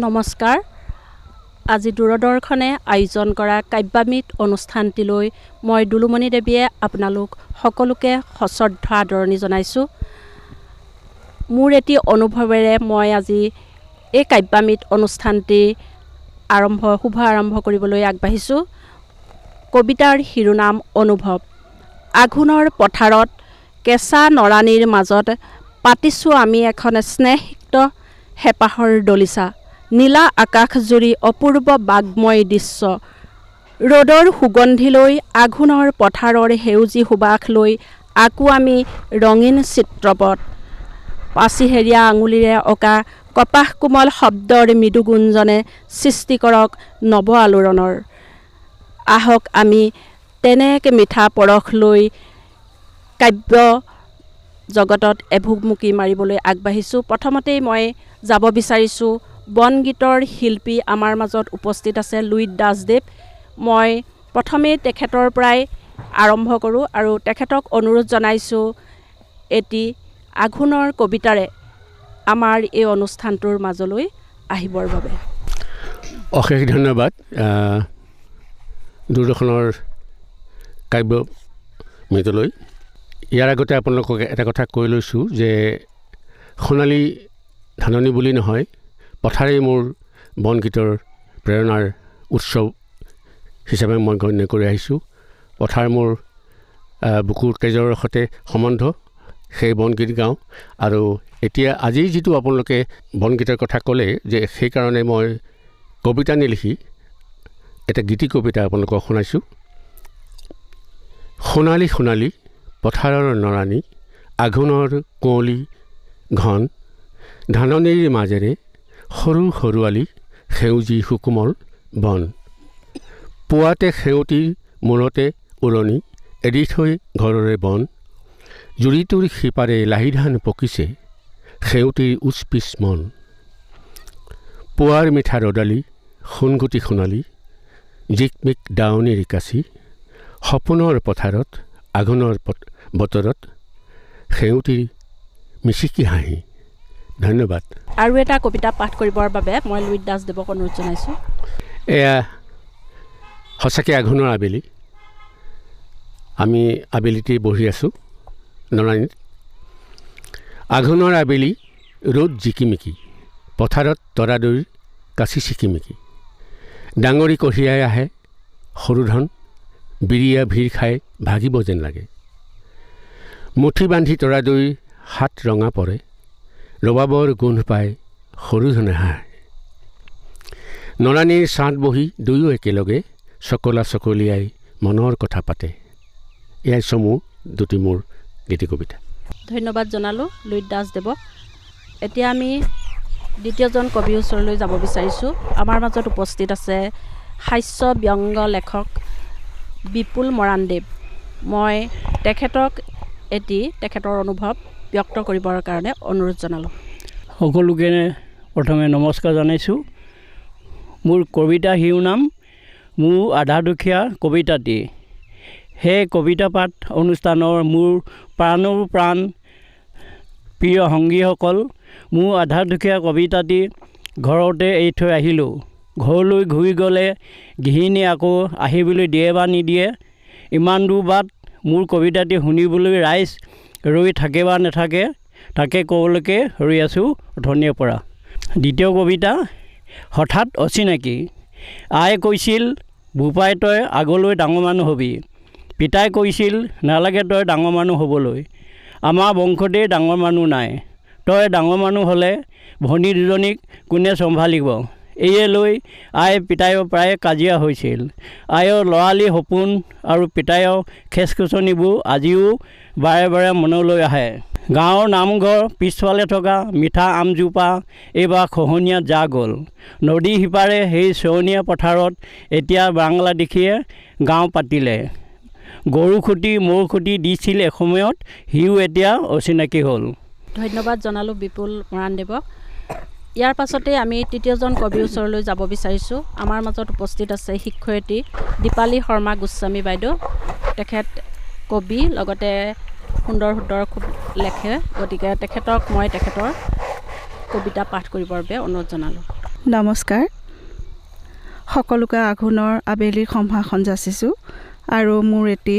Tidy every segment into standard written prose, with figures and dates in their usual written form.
নমস্কাৰ। আজি দূৰদৰ্শনে আয়োজন কৰা কাব্যামিত অনুষ্ঠানটিলৈ মই দুলুমণি দেৱীয়ে আপোনালোক সকলোকে সশ্ৰদ্ধা আদৰণি জনাইছোঁ। মোৰ এটি অনুভৱেৰে মই আজি এই কাব্যামিত অনুষ্ঠানটি শুভ আৰম্ভ কৰিবলৈ আগবাঢ়িছোঁ। কবিতাৰ শিৰোনাম অনুভৱ। আঘোণৰ পথাৰত কেঁচা নৰানীৰ মাজত পাতিছোঁ আমি এখন স্নেহযুক্ত হেঁপাহৰ দলিচা। নীলা আকাশ জুৰি অপূৰ্ব বাগ্ময় দৃশ্য। ৰ'দৰ সুগন্ধি লৈ আঘোণৰ পথাৰৰ সেউজী সুবাস লৈ আকো আমি ৰঙীন চিত্ৰপট। পাচিহেৰীয়া আঙুলিৰে অঁকা কপাহ কোমল শব্দৰ মৃদু গুঞ্জনে সৃষ্টি কৰক নৱ আলোড়নৰ। আহক আমি তেনেকে মিঠা পৰশ লৈ কাব্য জগতত এভুমুকি মাৰিবলৈ আগবাঢ়িছোঁ। প্ৰথমতেই মই যাব বিচাৰিছোঁ বনগীতৰ শিল্পী আমাৰ মাজত উপস্থিত আছে লুইত দাসদেৱ। মই প্ৰথমেই তেখেতৰ পৰাই আৰম্ভ কৰোঁ আৰু তেখেতক অনুৰোধ জনাইছোঁ এটি আঘোণৰ কবিতাৰে আমাৰ এই অনুষ্ঠানটোৰ মাজলৈ আহিবৰ বাবে। অশেষ ধন্যবাদ। দূৰদৰ্শনৰ কাব্য মিতলৈ ইয়াৰ আগতে আপোনালোকক এটা কথা কৈ লৈছোঁ যে সোণালী ধাননি বুলি নহয়, পথাৰেই মোৰ বনগীতৰ প্ৰেৰণাৰ উৎসৱ হিচাপে মই গণ্য কৰি আহিছোঁ। পথাৰ মোৰ বুকুৰ তেজৰ সৈতে সম্বন্ধ, সেই বনগীত গাওঁ। আৰু এতিয়া আজি যিটো আপোনালোকে বনগীতৰ কথা ক'লে যে সেইকাৰণে মই কবিতা নিলিখি এটা গীতি কবিতা আপোনালোকক শুনাইছোঁ। সোণালী সোণালী পথাৰৰ নৰাণী, আঘোণৰ কুঁৱলী ঘন, ধাননিৰ মাজেৰে সৰু সৰুৱালী সেউজী সুকোমল বন। পুৱাতে সেউতীৰ মূৰতে উৰণি, এৰি থৈ ঘৰৰে বন। জুৰিটোৰ সিপাৰে লাহি ধান পকিছে, সেউতীৰ উচ্পিচ মন। পুৱাৰ মিঠা ৰদালি, সোণগুটি সোণালী, জিকমিক ডাৱনী ৰিকাচি। সপোনৰ পথাৰত আঘোণৰ বতৰত সেউতীৰ মিচিকি হাঁহি। ধন্যবাদ। আৰু এটা কবিতা পাঠ কৰিবৰ বাবে মই লুইত দাসদেৱক অনুৰোধ জনাইছোঁ। এয়া সঁচাকৈ আঘোণৰ আবেলি। আমি আবেলিতে বহি আছোঁ নৰাণীত। আঘোণৰ আবেলি, ৰ'দ জিকিমিকি, পথাৰত তৰাদৈৰ কাচি চিকিমিকি। ডাঙৰি কঢ়িয়াই আহে সৰুধন, বিৰিয়া ভিৰ খাই ভাগিব যেন লাগে। মুঠি বান্ধি তৰাদৈৰ হাত ৰঙা পৰে, ৰবাবৰ গোন্ধ পাই সৰুধনে হাঁহে। নৰাণীৰ ছাঁত বহি দুয়ো একেলগে চকলা চকলিয়াই মনৰ কথা পাতে। এয়াই চমু দুটি মোৰ গীতি কবিতা। ধন্যবাদ জনালোঁ লুইত দাসদেৱক। এতিয়া আমি দ্বিতীয়জন কবিৰ ওচৰলৈ যাব বিচাৰিছোঁ। আমাৰ মাজত উপস্থিত আছে হাস্য ব্যংগ লেখক বিপুল মৰাণদেৱ। মই তেখেতক তেখেতৰ অনুভৱ ব্যক্ত কৰিবৰ কাৰণে অনুৰোধ জনালোঁ। সকলোকে প্ৰথমে নমস্কাৰ জনাইছোঁ। মোৰ কবিতা শিৰোনাম মোৰ আধা দুখীয়া কবিতাটি। সেই কবিতা পাঠ অনুষ্ঠানৰ মোৰ প্ৰাণৰ প্ৰাণ প্ৰিয় সংগীসকল, মোৰ আধা দুখীয়া কবিতাটি ঘৰতে এৰি থৈ আহিলোঁ। ঘৰলৈ ঘূৰি গ'লে গৃহিণী আকৌ আহিবলৈ দিয়ে বা নিদিয়ে। ইমান দূৰ বাট মোৰ কবিতাটি শুনিবলৈ ৰাইজ ৰৈ থাকে বা নাথাকে, তাকে ক'বলৈকে ৰৈ আছোঁ অথনিৰ পৰা। দ্বিতীয় কবিতা হঠাৎ অচিনাকি। আয়ে কৈছিল বোপাই তই আগলৈ ডাঙৰ মানুহ হ'বি। পিতাই কৈছিল নালাগে তই ডাঙৰ মানুহ হ'বলৈ, আমাৰ বংশতেই ডাঙৰ মানুহ নাই। তই ডাঙৰ মানুহ হ'লে ভনী দুজনীক কোনে চম্ভালিব। এয়ে লৈ আই পিতায়ৰ প্ৰায় কাজিয়া হৈছিল। আইৰ ল'ৰালি সপোন আৰু পিতায়ৰ খেচখেচনিবোৰ আজিও বাৰে বাৰে মনলৈ আহে। গাঁৱৰ নামঘৰ পিছফালে থকা মিঠা আমজোপা এইবাৰ খহনীয়াত যা গ'ল। নদী সিপাৰে সেই চৰণীয়া পথাৰত এতিয়া বাংলা দেখিয়ে গাঁও পাতিলে। গৰু খুটি মৌ খুটি দিছিল এসময়ত, সিও এতিয়া অচিনাকি হ'ল। ধন্যবাদ জনালোঁ বিপুল মৰাণদেৱক। ইয়াৰ পাছতে আমি তৃতীয়জন কবিৰ ওচৰলৈ যাব বিচাৰিছোঁ। আমাৰ মাজত উপস্থিত আছে শিক্ষয়িত্ৰী দীপালী শৰ্মা গোস্বামী বাইদেউ। তেখেত কবি, লগতে সুন্দৰ সুন্দৰ খুব লেখে, গতিকে তেখেতৰ কবিতা পাঠ কৰিবৰ বাবে অনুৰোধ জনালোঁ। নমস্কাৰ। সকলোকে আঘোণৰ আবেলিৰ সম্ভাষণ যাচিছোঁ আৰু মোৰ এটি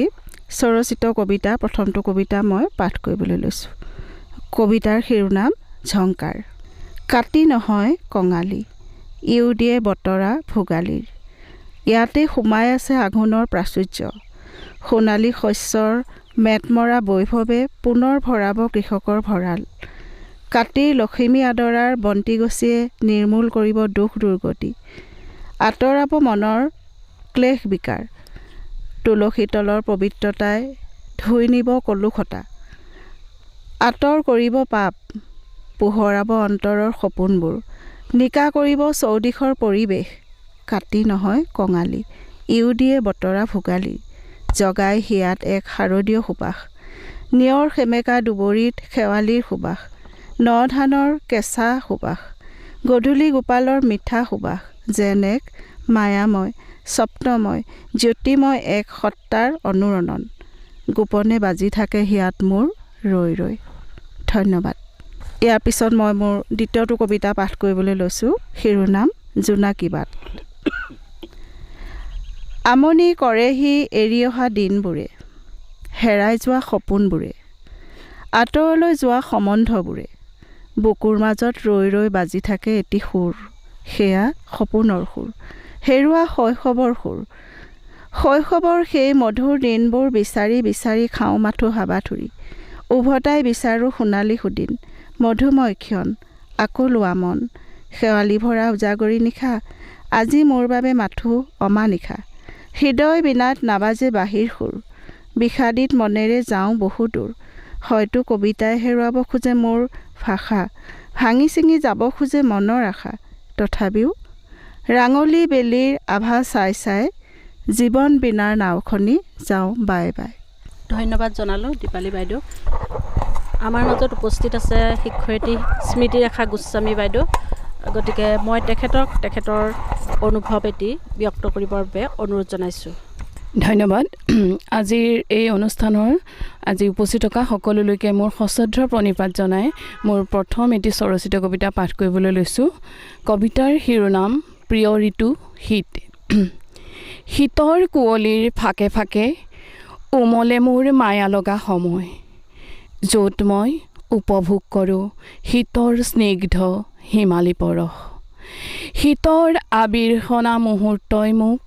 স্বৰচিত কবিতা, প্ৰথমটো কবিতা মই পাঠ কৰিবলৈ লৈছোঁ। কবিতাৰ শিৰোনাম ঝংকাৰ। কাটি নহয় কঙালী, ইউ দিয়ে বতৰা ভোগালীৰ। ইয়াতে সোমাই আছে আঘোণৰ প্ৰাচুৰ্য। সোণালী শস্যৰ মেটমৰা বৈভৱে পুনৰ ভৰাব কৃষকৰ ভঁৰাল। কাতিৰ লখিমী আদৰাৰ বন্তিগছিয়ে নিৰ্মূল কৰিব দুখ দুৰ্গতি। আঁতৰাব মনৰ ক্লেশ বিকাৰ। তুলসী তলৰ পবিত্ৰতাই ধুই নিব কলুষতা। আঁতৰ কৰিব পাপ, পোহৰাব অন্তৰৰ সপোনবোৰ। নিকা কৰিব চৌদিশৰ পৰিৱেশ। কাটি নহয় কঙালী, ইউ দিয়ে বতৰা ভোগালী। জগাই হিয়াত এক শাৰদীয় সুবাস। নিয়ৰ সেমেকা দুবৰিত শেৱালিৰ সুবাস। ন ধানৰ কেঁচা সুবাস। গধূলি গোপালৰ মিঠা সুবাস। যেন এক মায়াময় স্বপ্নময় জ্যোতিময় এক সত্তাৰ অনুৰণন। গোপনে বাজি থাকে হিয়াত মোৰ ৰৈ ৰৈ। ধন্যবাদ। ইয়াৰ পিছত মই মোৰ দ্বিতীয়টো কবিতা পাঠ কৰিবলৈ লৈছোঁ। শিৰোনাম জোনাকী বাট। আমনি কৰেহি এৰি অহা দিনবোৰে, হেৰাই যোৱা সপোনবোৰে, আঁতৰলৈ যোৱা সম্বন্ধবোৰে। বুকুৰ মাজত ৰৈ ৰৈ বাজি থাকে এটি সুৰ, সেয়া সপোনৰ সুৰ, হেৰুৱা শৈশৱৰ সুৰ। শৈশৱৰ সেই মধুৰ দিনবোৰ বিচাৰি বিচাৰি খাওঁ মাথো হাবাথুৰি। উভতাই বিচাৰোঁ সোণালী সুদিন, মধুময় ক্ষণ, আকৌ লোৱা মন। শেৱালি ভৰা উজাগৰি নিশা, আজি মোৰ বাবে মাথো অমানিশা। হৃদয় বিনাত নাবাজে বাহিৰ সুৰ, বিষাদিত মনেৰে যাওঁ বহু দূৰ। হয়তো কবিতাই হেৰুৱাব খোজে মোৰ ভাষা, ভাঙি ছিঙি যাব খোজে মনৰ আশা। তথাপিও ৰাঙলী বেলিৰ আভা চাই চাই জীৱন বিনাৰ নাওখনি যাওঁ বাই বাই। ধন্যবাদ জনালোঁ দীপালী বাইদেউ। আমাৰ মাজত উপস্থিত আছে শিক্ষয়িত্ৰী স্মৃতিৰেখা গোস্বামী বাইদেউ। গতিকে মই তেখেতৰ অনুভৱ এটি ব্যক্ত কৰিবৰ বাবে অনুৰোধ জনাইছোঁ। ধন্যবাদ। আজিৰ এই অনুষ্ঠানৰ আজি উপস্থিত থকা সকলোলৈকে মোৰ সশ্ৰদ্ধ প্ৰণিপাত জনাই মোৰ প্ৰথম এটি স্বৰচিত কবিতা পাঠ কৰিবলৈ লৈছোঁ। কবিতাৰ শিৰোনাম প্ৰিয় ঋতু শীত। শীতৰ কুঁৱলীৰ ফাকে ফাকে উমলে মোৰ মায়া লগা সময়, য'ত মই উপভোগ কৰোঁ শীতৰ স্নিগ্ধ হিমালী পৰশ। শীতৰ আবিৰ্ষণা মুহূৰ্তই মোক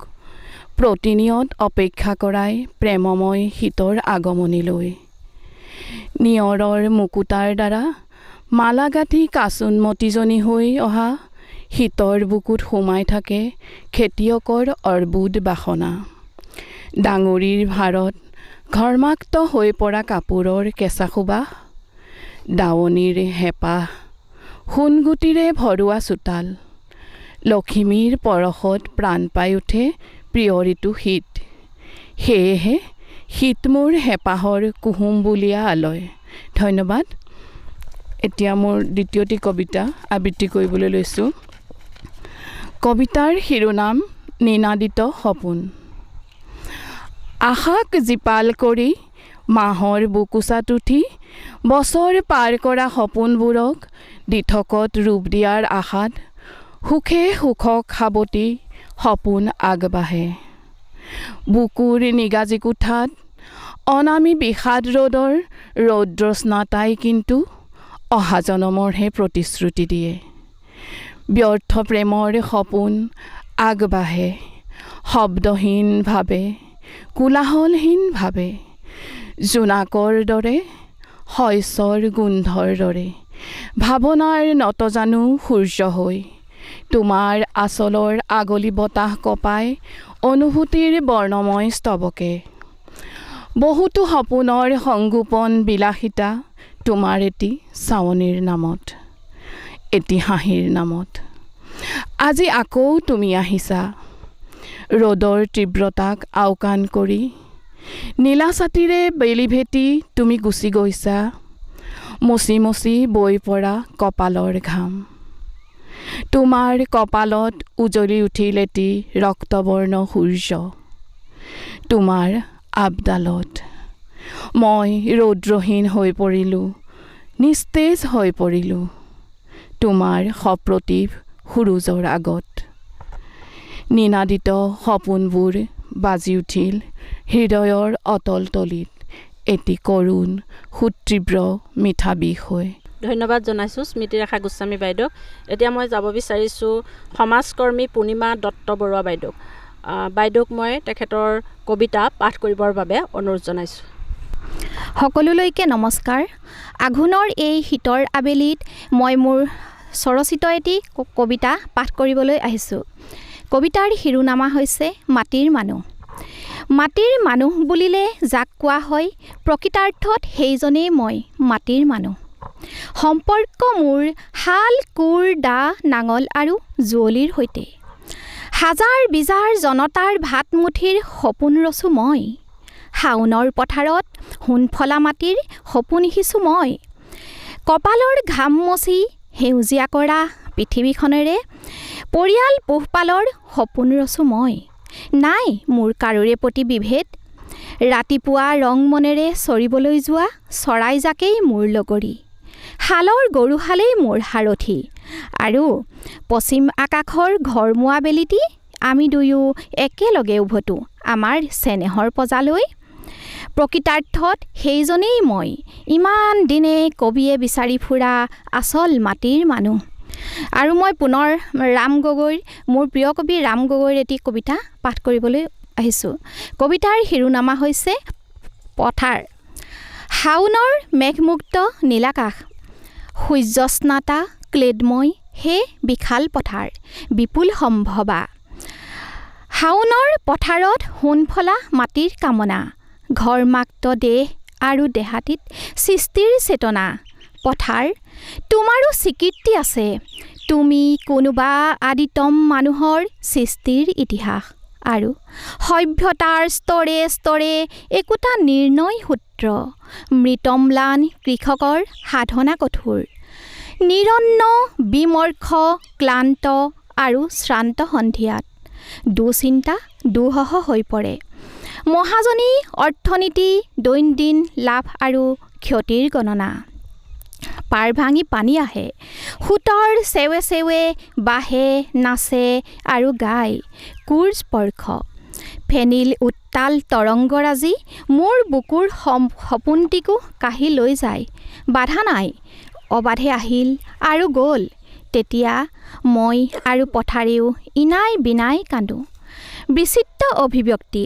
প্ৰতিনিয়ত অপেক্ষা কৰাই প্ৰেমময় শীতৰ আগমনিলৈ। নিয়ৰৰ মুকুতাৰ দ্বাৰা মালা গাঁঠি কাচোনমতীজনী হৈ অহা শীতৰ বুকুত সোমাই থাকে খেতিয়কৰ অৰ্বুদ বাসনা। ডাঙৰিৰ ভাৰত ঘৰ্মাক্ত হৈ পৰা কাপোৰৰ কেঁচা সুবাস, দাৱনীৰ হেঁপাহ, সোণগুটিৰে ভৰোৱা চোতাল। লখিমীৰ পৰশত প্ৰাণ পাই উঠে প্ৰিয় ঋতু শীত। সেয়েহে শীত মোৰ হেঁপাহৰ কুহুমবুলীয়া আলয়। ধন্যবাদ। এতিয়া মোৰ দ্বিতীয়টি কবিতা আবৃত্তি কৰিবলৈ লৈছোঁ। কবিতাৰ শিৰোনাম নিনাদিত সপোন। আশাক জীপাল কৰি মাহৰ বুকুচাত উঠি বছৰ পাৰ কৰা সপোনবোৰক দিঠকত ৰূপ দিয়াৰ আশাত সুখে সুখক সাৱটি সপোন আগবাঢ়ে। বুকুৰ নিগাজি কোঠাত অনামী বিষাদ ৰ'দৰ ৰৌদ্ৰস্নাতাই কিন্তু অহা জনমৰহে প্ৰতিশ্ৰুতি দিয়ে। ব্যৰ্থ প্ৰেমৰ সপোন আগবাঢ়ে শব্দহীনভাৱে, কোলাহলহীনভাৱে। জোনাকৰ দৰে, শস্যৰ গোন্ধৰ দৰে, ভাৱনাৰ নতজানু সূৰ্য হৈ তোমাৰ আচলৰ আগলি বতাহ কপাই অনুভূতিৰ বৰ্ণময় স্তৱকে। বহুতো সপোনৰ সংগোপন বিলাসিতা তোমাৰ এটি চাৱনিৰ নামত, এটি হাঁহিৰ নামত। আজি আকৌ তুমি আহিছা ৰ'দৰ তীব্ৰতাক আওকাণ কৰি। নীলা ছাতিৰে বেলি ভেটি তুমি গুচি গৈছা, মচি মচি বৈ পৰা কপালৰ ঘাম। তোমাৰ কপালত উজলি উঠিল এটি ৰক্তবৰ্ণ সূৰ্য। তোমাৰ আবদালত মই ৰৌদ্ৰহীন হৈ পৰিলোঁ, নিস্তেজ হৈ পৰিলোঁ। তোমাৰ সপ্ৰতিভ সূৰুজৰ আগত। নিনাদিত সপোনবোৰ বাজি উঠিল হৃদয়ৰ অতল তলিত, এটি কৰুণ সুতীব্ৰ মিঠা বিষয়। ধন্যবাদ জনাইছোঁ স্মৃতিৰেখা গোস্বামী বাইদেউক। এতিয়া মই যাব বিচাৰিছোঁ সমাজকৰ্মী পূৰ্ণিমা দত্ত বৰুৱা বাইদেউক। বাইদেউক মই তেখেতৰ কবিতা পাঠ কৰিবৰ বাবে অনুৰোধ জনাইছোঁ। সকলোলৈকে নমস্কাৰ। আঘোণৰ এই শীতৰ আবেলিত মই মোৰ স্বৰচিত এটি কবিতা পাঠ কৰিবলৈ আহিছোঁ। কবিতাৰ শিৰোনামা হৈছে মাটিৰ মানুহ। মাটিৰ মানুহ বুলিলে যাক কোৱা হয়, প্ৰকৃতাৰ্থত সেইজনেই মই মাটিৰ মানুহ। সম্পৰ্ক মোৰ শাল, কোৰ, দা, নাঙল আৰু যুঁৱলিৰ সৈতে। হাজাৰ বিজাৰ জনতাৰ ভাতমুঠিৰ সপোন ৰচোঁ মই। শাওনৰ পথাৰত সোণফলা মাটিৰ সপোন সিঁচোঁ মই। কপালৰ ঘাম মচি সেউজীয়া কৰা পৃথিৱীখনেৰে পৰিয়াল পোহপালৰ সপোন ৰচোঁ মই। নাই মোৰ কাৰোৰে প্ৰতি বিভেদ, ৰাতিপুৱা ৰং মনেৰে চৰিবলৈ যোৱা চৰাইজাকেই মোৰ লগৰী। শালৰ গৰুহালেই মোৰ সাৰথি, আৰু পশ্চিম আকাশৰ ঘৰমুৱা বেলিটি আমি দুয়ো একেলগে উভতো আমাৰ চেনেহৰ পজালৈ। প্ৰকৃতাৰ্থত সেইজনেই মই ইমান দিনে কবিয়ে বিচাৰি ফুৰা আচল মাটিৰ মানুহ। আৰু মই পুনৰ ৰাম গগৈৰ, মোৰ প্ৰিয় কবি ৰাম গগৈৰ এটি কবিতা পাঠ কৰিবলৈ আহিছোঁ। কবিতাৰ শিৰোনামা হৈছে পথাৰ। শাওনৰ মেঘমুক্ত নীলাকাশ, সূৰ্যস্নাতা ক্লেদময় হে বিশাল পথাৰ, বিপুল সম্ভৱা। শাওনৰ পথাৰত সোণফলা মাটিৰ কামনা, ঘৰমাক্ত দেহ আৰু দেহাতীত সৃষ্টিৰ চেতনা। পথাৰ তোমাৰো স্বীকৃতি আছে, তুমি কোনোবা আদিতম মানুহৰ সৃষ্টিৰ ইতিহাস, আৰু সভ্যতাৰ স্তৰে স্তৰে একোটা নিৰ্ণয় সূত্ৰ। মৃতম্লান কৃষকৰ সাধনা কঠোৰ, নিৰন্ন বিমৰ্ষ ক্লান্ত আৰু শ্ৰান্ত সন্ধিয়াত দুচিন্তা দুঃসহ হৈ পৰে। মহাজনী অৰ্থনীতি, দৈনন্দিন লাভ আৰু ক্ষতিৰ গণনা। পাৰ ভাঙি পানী আহে, সোঁতৰ চেৱে চেৱে বাঢ়ে, নাচে আৰু গায় কোৰ স্পৰ্শ। ফেনিল উত্তাল তৰংগৰাজি মোৰ বুকুৰ সপোনটিকো কাঢ়ি লৈ যায়। বাধা নাই, অবাধে আহিল আৰু গ'ল। তেতিয়া মই আৰু পথাৰেও ইনাই বিনাই কান্দোঁ। বিচিত্ৰ অভিব্যক্তি,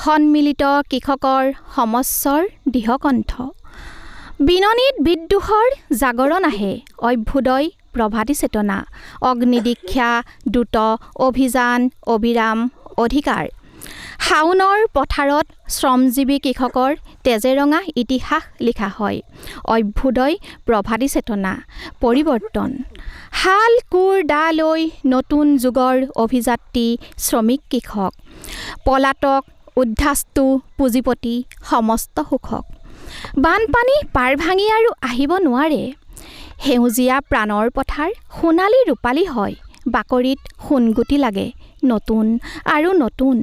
সন্মিলিত কৃষকৰ সমস্বৰ দৃঢ়কণ্ঠ। বিননিত বিদ্ৰোহৰ জাগৰণ আহে, অভ্যুদয় প্ৰভাতী চেতনা। অগ্নিদীক্ষা দ্ৰুত অভিযান অবিৰাম অধিকাৰ। শাওনৰ পথাৰত শ্ৰমজীৱী কৃষকৰ তেজেৰঙা ইতিহাস লিখা হয়। অভ্যুদয় প্ৰভাতী চেতনা, পৰিৱৰ্তন। শাল কোৰ দা লৈ নতুন যুগৰ অভিযাত্ৰী শ্ৰমিক কৃষক। পলাতক উদ্ধাস্তু পুঁজিপতি সমস্ত সুখক। বানপানী পাৰ ভাঙি আৰু আহিব নোৱাৰে। সেউজীয়া প্ৰাণৰ পথাৰ সোণালী ৰূপালী হয়, বাকৰিত সোণগুটি লাগে নতুন আৰু নতুন।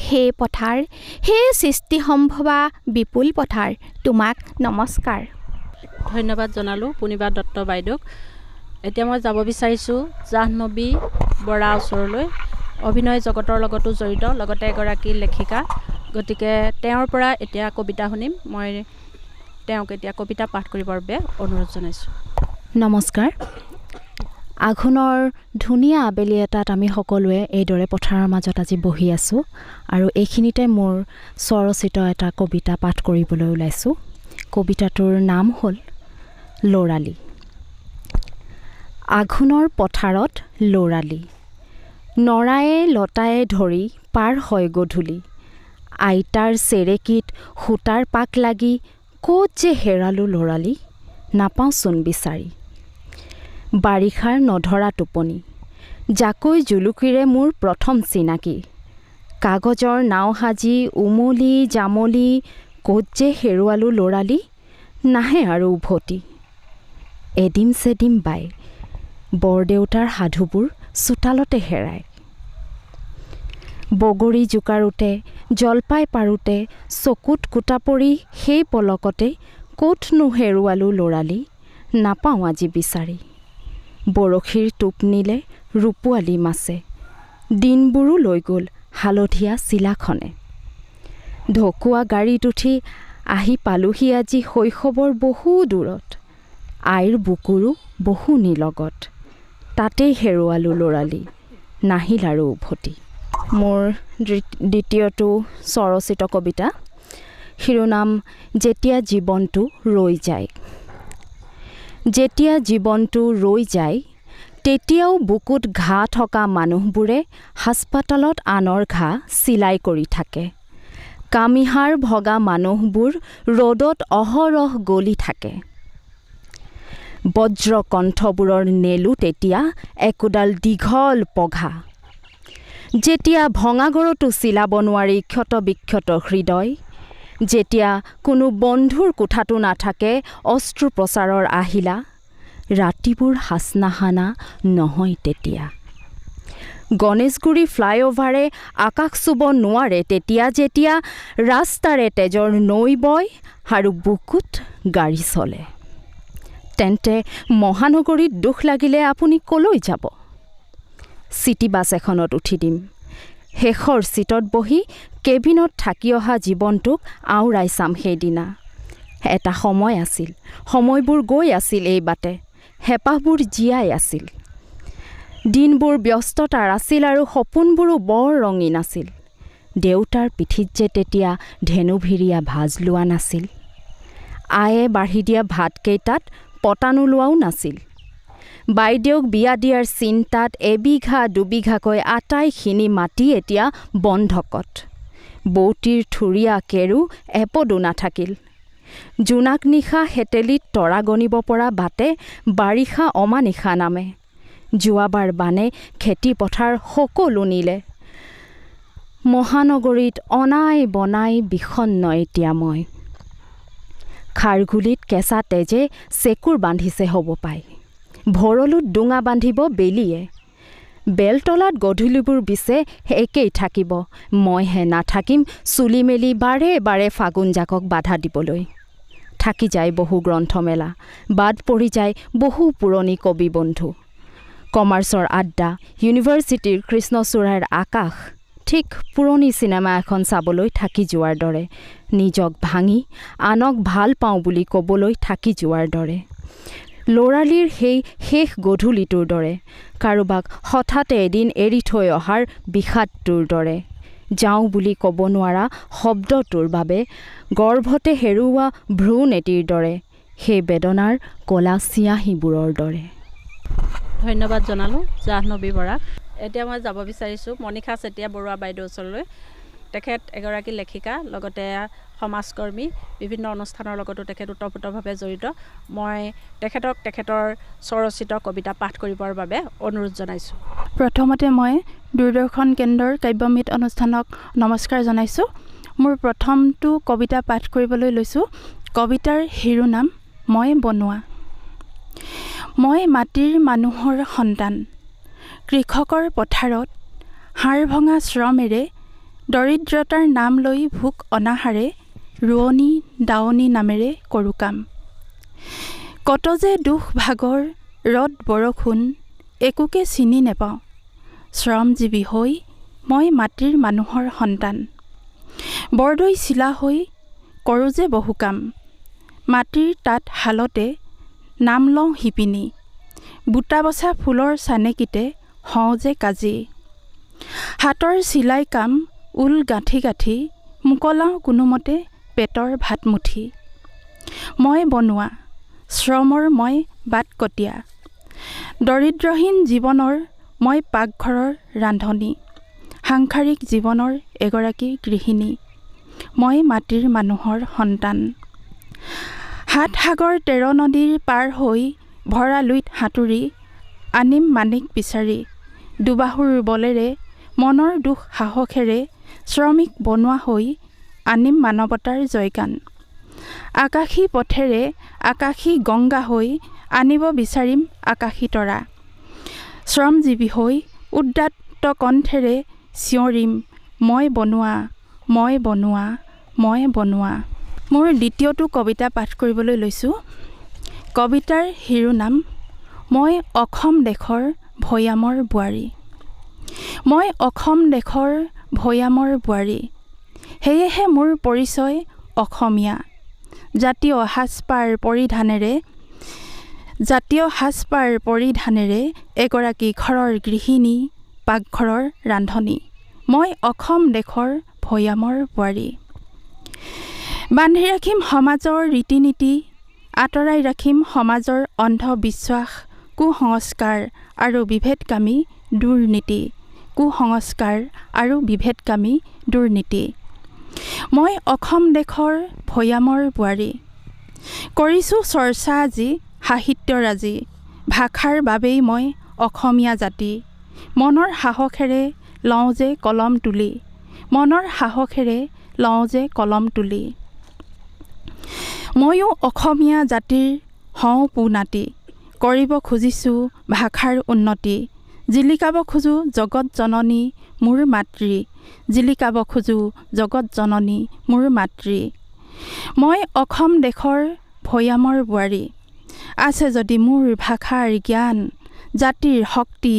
সেই পথাৰ, সেই সৃষ্টি সম্ভৱা বিপুল পথাৰ, তোমাক নমস্কাৰ। ধন্যবাদ জনালোঁ পূৰ্ণিমা দত্ত বাইদেউক। এতিয়া মই যাব বিচাৰিছোঁ জাহ্নৱী বৰা ওচৰলৈ। অভিনয় জগতৰ লগতো জড়িত, লগতে এগৰাকী লেখিকা। গতিকে তেওঁৰ পৰা এতিয়া কবিতা শুনিম। মই তেওঁক এতিয়া কবিতা পাঠ কৰিবৰ বাবে অনুৰোধ জনাইছোঁ। নমস্কাৰ। আঘোণৰ ধুনীয়া আবেলি এটাত আমি সকলোৱে এইদৰে পথাৰৰ মাজত আজি বহি আছোঁ, আৰু এইখিনিতে মোৰ স্বৰচিত এটা কবিতা পাঠ কৰিবলৈ ওলাইছোঁ। কবিতাটোৰ নাম হ'ল ল'ৰালি। আঘোণৰ পথাৰত ল'ৰালি, নৰায়ে লতায়ে ধৰি পাৰ হয় গধূলি। আইতাৰ চেৰেকীত সূতাৰ পাক লাগি ক'ত যে হেৰালোঁ ল'ৰালি, নাপাওঁচোন বিচাৰি। বাৰিষাৰ নধৰা টোপনি, জাকৈ জুলুকিৰে মোৰ প্ৰথম চিনাকি। কাগজৰ নাও সাজি উমলি জামলি, ক'ত যে হেৰুৱালোঁ ল'ৰালি, নাহে আৰু উভতি। এডিম চেডিম বাই বৰদেউতাৰ সাধুবোৰ চোতালতে হেৰায়। বগৰী জোকাৰোতে জলপাই পাৰোঁতে চকুত কোটা পৰি সেই পলকতে, ক'তনো হেৰুৱালোঁ ল'ৰালি, নাপাওঁ আজি বিচাৰি। বৰশীৰ টোপ নিলে ৰূপোৱালী মাছে দিনবোৰো লৈ গ'ল হালধীয়া চিলাখনে। ঢকুৱা গাড়ীত উঠি আহি পালোহি আজি শৈশৱৰ বহু দূৰত, আইৰ বুকুৰো বহু নিলগত। তাতেই হেৰুৱালোঁ ল'ৰালি, নাহিল আৰু উভতি। মোৰ দ্বিতীয়টো স্বৰচিত কবিতা, শিৰোনাম যেতিয়া জীৱনটো ৰৈ যায়। যেতিয়া জীৱনটো ৰৈ যায় তেতিয়াও বুকুত ঘাঁ থকা মানুহবোৰে হাস্পাতালত আনৰ ঘাঁ চিলাই কৰি থাকে। কামিহাৰ ভগা মানুহবোৰ ৰ'দত অহৰহ গলি থাকে। বজ্ৰকণ্ঠবোৰৰ নেলু তেতিয়া একোডাল দীঘল পঘা। যেতিয়া ভঙাগড়তো চিলাব নোৱাৰি ক্ষত বিক্ষত হৃদয়, যেতিয়া কোনো বন্ধুৰ কোঠাটো নাথাকে অস্ত্ৰোপচাৰৰ আহিলা, ৰাতিবোৰ হাচনাহানা নহয় তেতিয়া। গণেশগুৰি ফ্লাইঅভাৰে আকাশ চুব নোৱাৰে তেতিয়া, যেতিয়া ৰাস্তাৰে তেজৰ নৈ বয় আৰু বুকুত গাড়ী চলে। তেন্তে মহানগৰীত দুখ লাগিলে আপুনি কলৈ যাব? চিটি বাছ এখনত উঠি দিম। শেষৰ চিটত বহি কেবিনত থাকি অহা জীৱনটোক আওৰাই চাম সেইদিনা। এটা সময় আছিল, সময়বোৰ গৈ আছিল এই বাটে, হেঁপাহবোৰ জীয়াই আছিল। দিনবোৰ ব্যস্ততাৰ আছিল আৰু সপোনবোৰো বৰ ৰঙীন আছিল। দেউতাৰ পিঠিত যে তেতিয়া ধেনুভিৰিয়া ভাজ লোৱা নাছিল। আয়ে বাঢ়ি দিয়া ভাতকেইটাত পতা নোলোৱাও নাছিল। বাইদেউক বিয়া দিয়াৰ চিন্তাত এবিঘা দুবিঘাকৈ আটাইখিনি মাটি এতিয়া বন্ধকত। বৌতিৰ থুৰীয়া কেৰু এপদো নাথাকিল। জোনাক নিশা হেতেলিত তৰা গণিব পৰা বাটে বাৰিষা অমানিশা নামে। যোৱাবাৰ বানে খেতি পথাৰ সকলো নিলে। মহানগৰীত অনাই বনাই বিষণ্ণ এতিয়া মই। খাৰঘুলিত কেঁচা তেজে চেকুৰ বান্ধিছে হ'ব পায়। ভৰলুত ডোঙা বান্ধিব বেলিয়ে। বেলতলাত গধূলিবোৰ বিছে একেই থাকিব, মইহে নাথাকিম চুলি মেলি বাৰে বাৰে ফাগুন জাকক বাধা দিবলৈ। থাকি যায় বহু গ্ৰন্থমেলা, বাদ পৰি যায় বহু পুৰণি কবি বন্ধু। কমাৰ্চৰ আড্ডা, ইউনিভাৰ্চিটিৰ কৃষ্ণচূড়াৰ আকাশ, ঠিক পুৰণি চিনেমা এখন চাবলৈ থাকি যোৱাৰ দৰে। নিজক ভাঙি আনক ভাল পাওঁ বুলি ক'বলৈ থাকি যোৱাৰ দৰে। ল'ৰালিৰ সেই শেষ গধূলিটোৰ দৰে, কাৰোবাক হঠাতে এদিন এৰি থৈ অহাৰ বিষাদটোৰ দৰে। যাওঁ বুলি ক'ব নোৱাৰা শব্দটোৰ বাবে গৰ্ভতে হেৰুওৱা ভ্ৰূণেটিৰ দৰে, সেই বেদনাৰ ক'লা চিয়াহীবোৰৰ দৰে। ধন্যবাদ জনালোঁ জাহ্নৱী বৰাক। এতিয়া মই যাব বিচাৰিছোঁ মণিষা চেতিয়া বৰুৱা বাইদেউৰ ওচৰলৈ। তেখেত এগৰাকী লেখিকা, লগতে সমাজকৰ্মী, বিভিন্ন অনুষ্ঠানৰ লগতো তেখেত ওতঃপ্ৰোতভাৱে জড়িত। মই তেখেতৰ স্বৰচিত কবিতা পাঠ কৰিবৰ বাবে অনুৰোধ জনাইছোঁ। প্ৰথমতে মই দূৰদৰ্শন কেন্দ্ৰৰ কাব্যমিত অনুষ্ঠানক নমস্কাৰ জনাইছোঁ। মোৰ প্ৰথমটো কবিতা পাঠ কৰিবলৈ লৈছোঁ। কবিতাৰ শিৰোনাম মই বনোৱা। মই মাটিৰ মানুহৰ সন্তান। কৃষকৰ পথাৰত হাড় ভঙা শ্ৰমেৰে, দৰিদ্ৰতাৰ নাম লৈ ভোক অনাহাৰে, ৰোৱনী দাৱনী নামেৰে কৰোঁ কাম। কত যে দুখ ভাগৰ ৰদ বৰষুণ, একোকে চিনি নেপাওঁ। শ্ৰমজীৱী হৈ মই মাটিৰ মানুহৰ সন্তান। বৰদৈ চিলা হৈ কৰোঁ যে বহু কাম। মাটিৰ তাঁত শালতে নাম লওঁ শিপিনী। বুটা বচা ফুলৰ চানেকিতে হওঁ যে কাজি। হাতৰ চিলাই কাম ঊল গাঁঠি গাঁঠি, মোকলাওঁ কোনোমতে পেটৰ ভাতমুঠি। মই বনোৱা শ্ৰমৰ মই বাটকটীয়া। দৰিদ্ৰহীন জীৱনৰ মই পাকঘৰৰ ৰান্ধনী। সাংসাৰিক জীৱনৰ এগৰাকী গৃহিণী। মই মাটিৰ মানুহৰ সন্তান। সাত সাগৰ 13 নদীৰ পাৰ হৈ ভৰা লুইত সাঁতুৰি, আনিম মানিক বিচাৰি। দুবাহুৰ বলেৰে মনৰ দুখ সাহসেৰে, শ্ৰমিক বনোৱা হৈ আনিম মানৱতাৰ জয়গান। আকাশী পথেৰে আকাশী গংগা হৈ আনিব বিচাৰিম আকাশী তৰা। শ্ৰমজীৱী হৈ উদাত্ত কণ্ঠেৰে চিঞৰিম, মই বনোৱা, মই বনোৱা, মই বনোৱা। মোৰ দ্বিতীয়টো কবিতা পাঠ কৰিবলৈ লৈছোঁ। কবিতাৰ শিৰোনাম মই অসম দেশৰ ভৈয়ামৰ বোৱাৰী। মই অসম দেশৰ ভৈয়ামৰ বোৱাৰী, সেয়েহে মোৰ পৰিচয় অসমীয়া। জাতীয় সাজপাৰ পৰিধানেৰে এগৰাকী ঘৰৰ গৃহিণী, পাকঘৰৰ ৰান্ধনী। মই অসম দেশৰ ভৈয়ামৰ বোৱাৰী। বান্ধি ৰাখিম সমাজৰ ৰীতি নীতি, আঁতৰাই ৰাখিম সমাজৰ অন্ধবিশ্বাস, কুসংস্কাৰ আৰু বিভেদকামী দুৰ্নীতি। মই অসম দেশৰ ভৈয়ামৰ বোৱাৰী। কৰিছোঁ চৰ্চা আজি সাহিত্যৰাজি, ভাষাৰ বাবেই মই অসমীয়া জাতি। মনৰ সাহসেৰে লওঁ যে কলম তুলি। ময়ো অসমীয়া জাতিৰ হওঁ পোনাতি, কৰিব খুজিছোঁ ভাষাৰ উন্নতি। জিলিকাব খোজোঁ জগত জননী মোৰ মাতৃ। মই অসম দেশৰ ভৈয়ামৰ বোৱাৰী। আছে যদি মোৰ ভাষাৰ জ্ঞান, জাতিৰ শক্তি,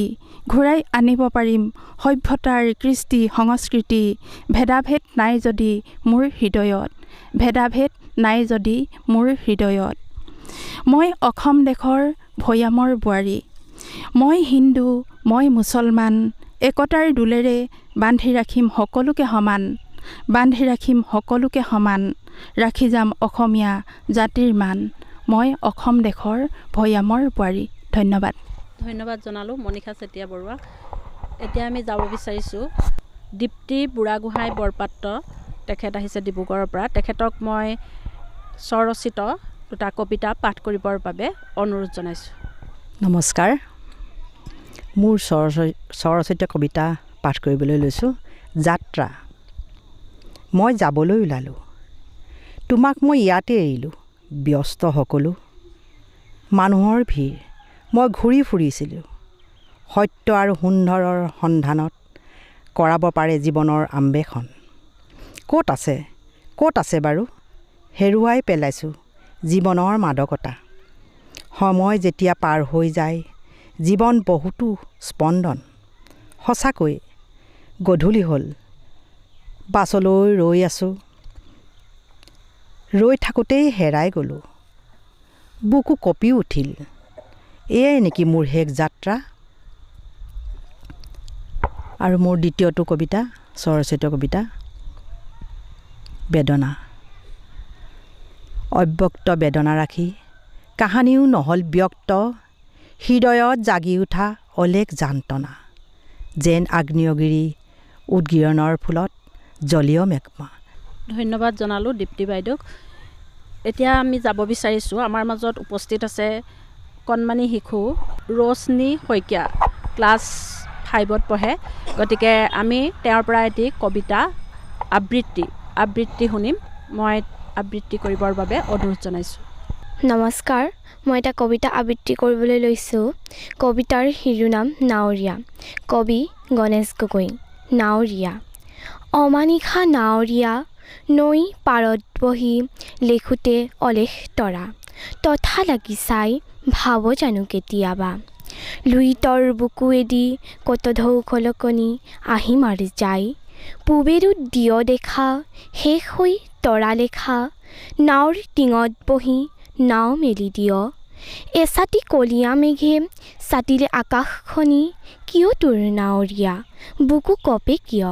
ঘূৰাই আনিব পাৰিম সভ্যতাৰ কৃষ্টি সংস্কৃতি। ভেদাভেদ নাই যদি মোৰ হৃদয়ত। মই অসম দেশৰ ভৈয়ামৰ বোৱাৰী। মই হিন্দু, মই মুছলমান, একতাৰ দোলেৰে বান্ধি ৰাখিম সকলোকে সমান। ৰাখি যাম অসমীয়া জাতিৰ মান। মই অসম দেশৰ ভৈয়ামৰ বোৱাৰী। ধন্যবাদ জনালোঁ মণিষা চেতিয়া বৰুৱাক। এতিয়া আমি যাব বিচাৰিছোঁ দীপ্তি বুঢ়াগোহাঁই বৰপাত্ৰ, তেখেত আহিছে ডিব্ৰুগড়ৰ পৰা। তেখেতক মই স্বৰচিত দুটা কবিতা পাঠ কৰিবৰ বাবে অনুৰোধ জনাইছোঁ। নমস্কাৰ, মোৰ স্বৰচিত কবিতা পাঠ কৰিবলৈ লৈছোঁ। যাত্ৰা। মই যাবলৈ ওলালোঁ, তোমাক মই ইয়াতে এৰিলোঁ। ব্যস্ত সকলো মানুহৰ ভিৰ, মই ঘূৰি ফুৰিছিলোঁ। সত্য আৰু সুন্দৰৰ সন্ধানত কৰাব পাৰে জীৱনৰ আম্বেষণ। ক'ত আছে বাৰু হেৰুৱাই পেলাইছোঁ জীৱনৰ মাদকতা। সময় যেতিয়া পাৰ হৈ যায়, জীৱন বহুতো স্পন্দন। সঁচাকৈ গধূলি হ'ল, বাছলৈ ৰৈ আছোঁ। ৰৈ থাকোঁতেই হেৰাই গ'লোঁ, বুকু কঁপি উঠিল। এয়াই নেকি মোৰ শেষ যাত্ৰা? আৰু মোৰ দ্বিতীয়টো কবিতা, স্বৰচিত কবিতা, বেদনা। অব্যক্ত বেদনা ৰাখি কাহানিও নহ'ল ব্যক্ত, হৃদয়ত জাগি উঠা অলেখ যান্ত্ৰণা। যেন আগ্নেয়গিৰি উদগিৰণৰ ফুলত জলীয় মেঘমা। ধন্যবাদ জনালোঁ দীপ্তি বাইদেউক। এতিয়া আমি যাব বিচাৰিছোঁ, আমাৰ মাজত উপস্থিত আছে কণমানি শিশু ৰশ্নি শইকীয়া, ক্লাছ 5ত পঢ়ে। গতিকে আমি তেওঁৰ পৰা এটি কবিতা আবৃত্তি শুনিম। মই আবৃত্তি কৰিবৰ বাবে অনুৰোধ জনাইছোঁ। নমস্কাৰ, মই এটা কবিতা আবৃত্তি কৰিবলৈ লৈছোঁ। কবিতাৰ শিৰোনাম নাৱৰীয়া। কবি গণেশ গগৈ। নাৱৰীয়া। অমানিশা নাৱৰীয়া, নৈ পাৰত বহি লেখোঁতে অলেখ তৰা। তথা লাগি চাই ভাব জানো কেতিয়াবা, লুইতৰ বুকুৱেদি কত ঢৌ খলকনি আহি মাৰি যায়। পূবেৰো দিয় দেখা শেষ হৈ তৰা লেখা, নাৱৰ টিঙত বহি নাও মেলি দিয়। এছাতি কলীয়া মেঘে ছাতিলে আকাশখনি, কিয় তোৰ নাৱৰীয়া বুকু কপে কিয়?